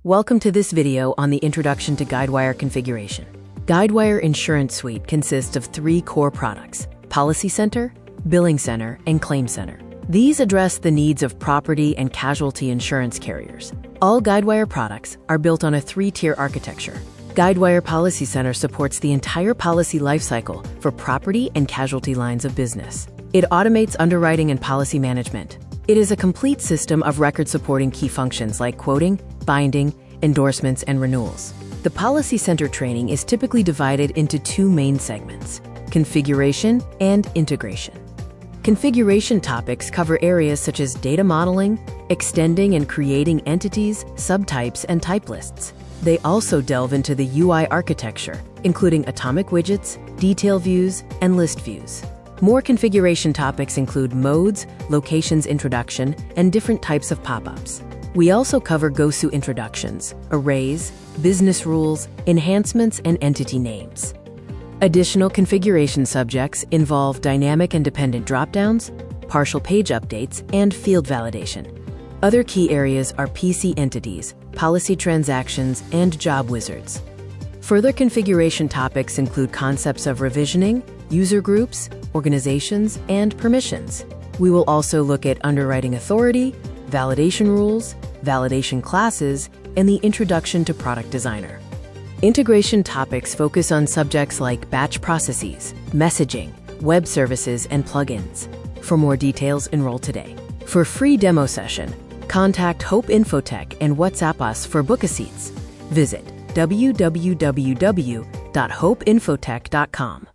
Welcome to this video on the Introduction to Guidewire Configuration. Guidewire Insurance Suite consists of three core products: PolicyCenter, BillingCenter, and ClaimCenter. These address the needs of property and casualty insurance carriers. All Guidewire products are built on a three-tier architecture. Guidewire PolicyCenter supports the entire policy lifecycle for property and casualty lines of business. It automates underwriting and policy management. It is a complete system of record supporting key functions like quoting, binding, endorsements, and renewals. The PolicyCenter training is typically divided into two main segments: configuration and integration. Configuration topics cover areas such as data modeling, extending and creating entities, subtypes, and type lists. They also delve into the UI architecture, including atomic widgets, detail views, and list views. More configuration topics include modes, locations introduction, and different types of pop-ups. We also cover GoSu introductions, arrays, business rules, enhancements, and entity names. Additional configuration subjects involve dynamic and dependent dropdowns, partial page updates, and field validation. Other key areas are PC entities, policy transactions, and job wizards. Further configuration topics include concepts of revisioning, user groups, organizations, and permissions. We will also look at underwriting authority, validation rules, validation classes, and the introduction to product designer. Integration topics focus on subjects like batch processes, messaging, web services, and plugins. For more details, enroll today. For a free demo session, contact Hopeinfotech and WhatsApp us for book a seats. Visit www.hopeinfotech.com.